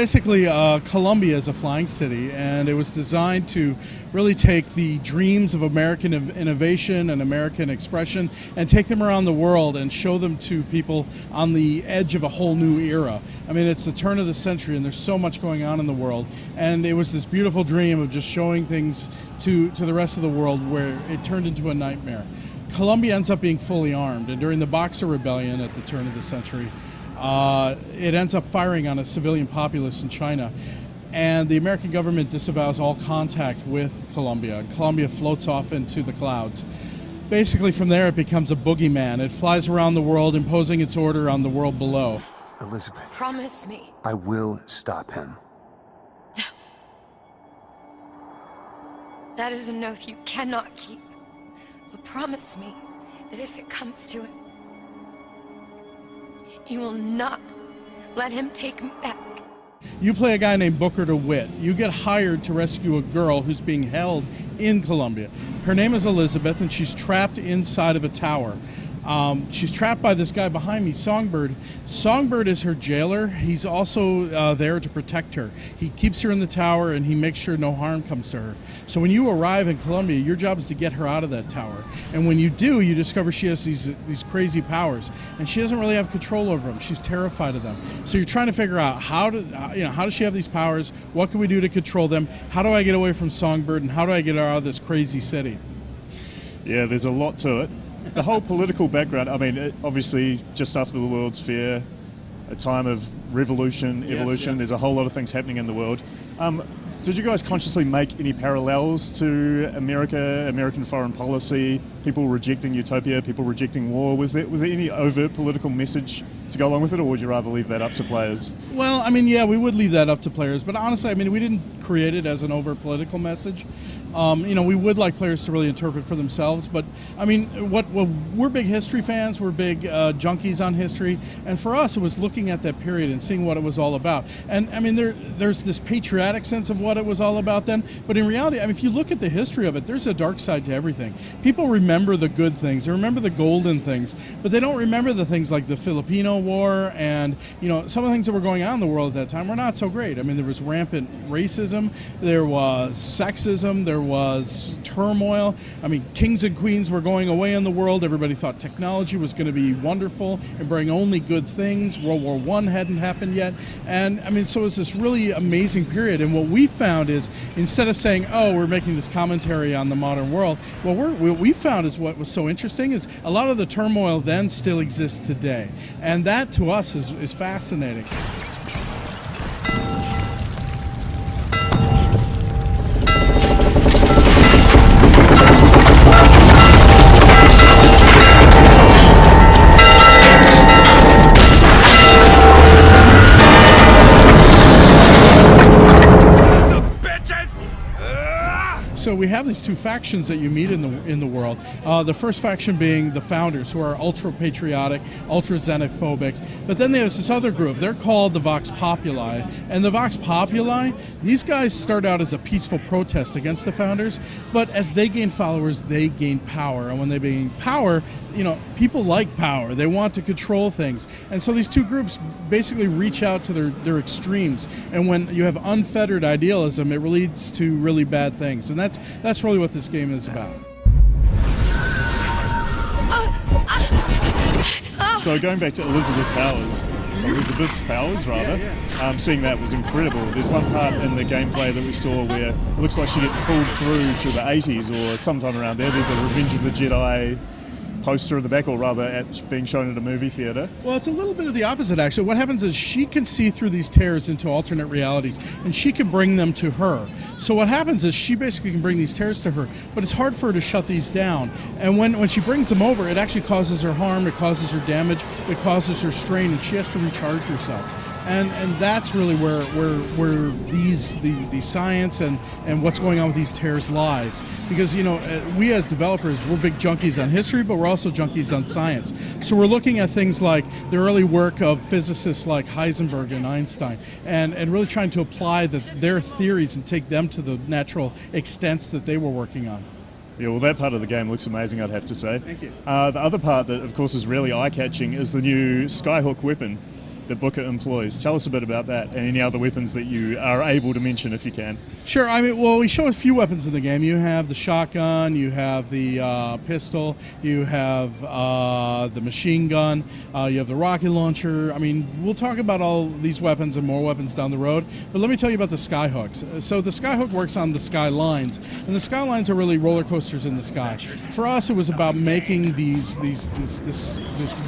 basically, Columbia is a flying city, and it was designed to really take the dreams of American innovation and American expression and take them around the world and show them to people on the edge of a whole new era. I mean, it's the turn of the century, and there's so much going on in the world, and it was this beautiful dream of just showing things to the rest of the world where it turned into a nightmare. Columbia ends up being fully armed, and during the Boxer Rebellion at the turn of the century, it ends up firing on a civilian populace in China, and the American government disavows all contact with Columbia. Columbia floats off into the clouds. Basically, from there, it becomes a boogeyman. It flies around the world, imposing its order on the world below. Elizabeth. Promise me. I will stop him. That is an oath you cannot keep. But promise me that if it comes to it, you will not let him take me back. You play a guy named Booker DeWitt. You get hired to rescue a girl who's being held in Columbia. Her name is Elizabeth, and she's trapped inside of a tower. She's trapped by this guy behind me, Songbird. Songbird is her jailer. He's also there to protect her. He keeps her in the tower, and he makes sure no harm comes to her. So when you arrive in Columbia, your job is to get her out of that tower. And when you do, you discover she has these crazy powers, and she doesn't really have control over them. She's terrified of them. So you're trying to figure out how does she have these powers? What can we do to control them? How do I get away from Songbird, and how do I get her out of this crazy city? Yeah, there's a lot to it. The whole political background, I mean, obviously, just after the World's Fair, a time of revolution, evolution, yes. There's a whole lot of things happening in the world. Did you guys consciously make any parallels to America, American foreign policy, people rejecting utopia, people rejecting war? Was there any overt political message to go along with it, or would you rather leave that up to players? Well, I mean, yeah, we would leave that up to players, but honestly, I mean, we didn't create it as an overt political message. We would like players to really interpret for themselves, but I mean, we're big history fans, we're big junkies on history, and for us, it was looking at that period and seeing what it was all about. And I mean, there's this patriotic sense of what it was all about then, but in reality, I mean, if you look at the history of it, there's a dark side to everything. People remember the good things, they remember the golden things, but they don't remember the things like the Filipino War and, some of the things that were going on in the world at that time were not so great. I mean, there was rampant racism, there was sexism, there was turmoil. I mean, kings and queens were going away in the world. Everybody thought technology was going to be wonderful and bring only good things. World War I hadn't happened yet. And I mean, so it was this really amazing period. And what we found is, instead of saying, oh, we're making this commentary on the modern world, what we found is what was so interesting is a lot of the turmoil then still exists today. And that to us is fascinating. So we have these two factions that you meet in the world. The first faction being the founders, who are ultra patriotic, ultra xenophobic. But then there's this other group. They're called the Vox Populi. And the Vox Populi, these guys start out as a peaceful protest against the founders. But as they gain followers, they gain power. And when they gain power, people like power. They want to control things. And so these two groups basically reach out to their extremes. And when you have unfettered idealism, it leads to really bad things. And that's really what this game is about. So going back to Elizabeth's powers, seeing that was incredible. There's one part in the gameplay that we saw where it looks like she gets pulled through to the 80s or sometime around there. There's a Revenge of the Jedi poster in the back, or rather being shown at a movie theater. Well, it's a little bit of the opposite, actually. What happens is she can see through these tears into alternate realities, and she can bring them to her. So what happens is she basically can bring these tears to her, but it's hard for her to shut these down. And when she brings them over, it actually causes her harm, it causes her damage, it causes her strain, and she has to recharge herself. And that's really where the science and what's going on with these tears lies. Because, we as developers, we're big junkies on history, but we're also junkies on science. So we're looking at things like the early work of physicists like Heisenberg and Einstein, and really trying to apply their theories and take them to the natural extents that they were working on. Yeah, well, that part of the game looks amazing, I'd have to say. Thank you. The other part that, of course, is really eye-catching is the new Skyhook weapon that Booker employs. Tell us a bit about that and any other weapons that you are able to mention if you can. Sure. I mean, well, we show a few weapons in the game. You have the shotgun, you have the pistol, you have the machine gun, you have the rocket launcher. I mean, we'll talk about all these weapons and more weapons down the road, but let me tell you about the skyhooks. So the skyhook works on the skylines, and the skylines are really roller coasters in the sky. For us, it was about making this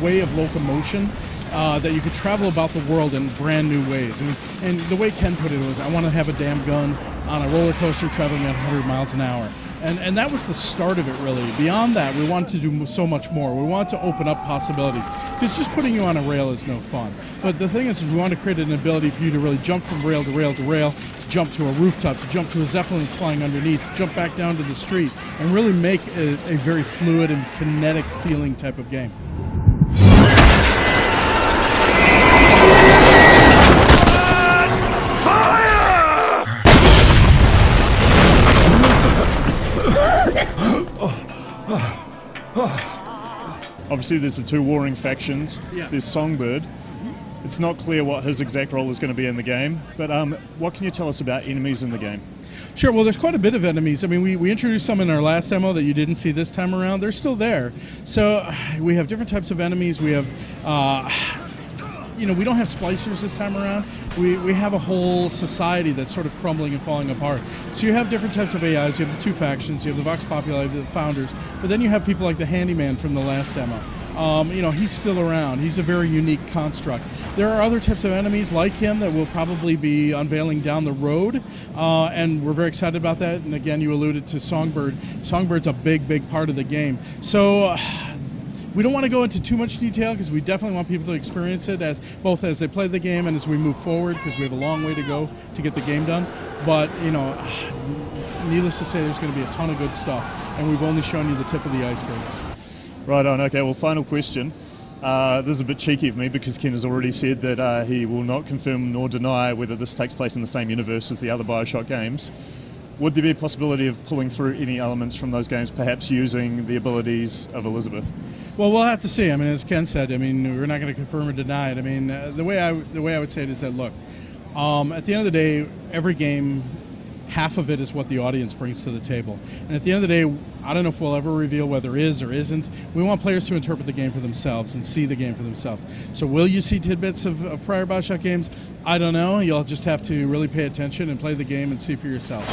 way of locomotion that you could travel about the world in brand new ways. And the way Ken put it was, I want to have a damn gun on a roller coaster traveling at 100 miles an hour. And that was the start of it, really. Beyond that, we wanted to do so much more. We wanted to open up possibilities. Because just putting you on a rail is no fun. But the thing is, we wanted to create an ability for you to really jump from rail to rail to rail, to jump to a rooftop, to jump to a Zeppelin that's flying underneath, to jump back down to the street, and really make a very fluid and kinetic feeling type of game. Obviously, there's the two warring factions. Yeah. There's Songbird. It's not clear what his exact role is going to be in the game, but what can you tell us about enemies in the game? Sure, well, there's quite a bit of enemies. I mean, we introduced some in our last demo that you didn't see this time around. They're still there. So we have different types of enemies. We have, we don't have splicers this time around. We have a whole society that's sort of crumbling and falling apart. So you have different types of AIs. You have the two factions. You have the Vox Populi, the founders. But then you have people like the Handyman from the last demo. He's still around. He's a very unique construct. There are other types of enemies like him that we'll probably be unveiling down the road, and we're very excited about that. And again, you alluded to Songbird. Songbird's a big, big part of the game. So we don't want to go into too much detail because we definitely want people to experience it as they play the game and as we move forward, because we have a long way to go to get the game done. But, needless to say, there's going to be a ton of good stuff, and we've only shown you the tip of the iceberg. Right on. Okay, well, final question. This is a bit cheeky of me because Ken has already said that he will not confirm nor deny whether this takes place in the same universe as the other BioShock games. Would there be a possibility of pulling through any elements from those games, perhaps using the abilities of Elizabeth? Well, we'll have to see. I mean, as Ken said, we're not going to confirm or deny it. I mean, the way I would say it is that, look, at the end of the day, every game, half of it is what the audience brings to the table. And at the end of the day, I don't know if we'll ever reveal whether it is or isn't. We want players to interpret the game for themselves and see the game for themselves. So will you see tidbits of prior BioShock games? I don't know. You'll just have to really pay attention and play the game and see for yourself.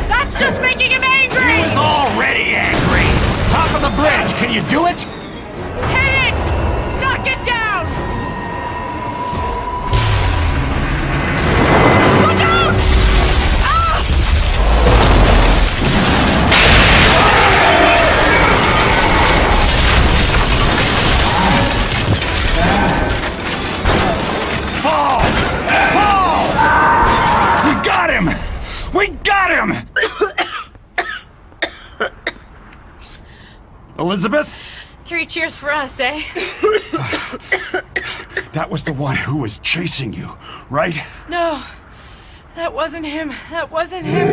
That's just making him angry! He was already angry! Top of the bridge, can you do it? Hit it! Knock it down! Look out! Ah! Fall! Fall! We got him! We got him! Elizabeth? 3 cheers for us, eh? That was the one who was chasing you, right? No, that wasn't him. That wasn't him.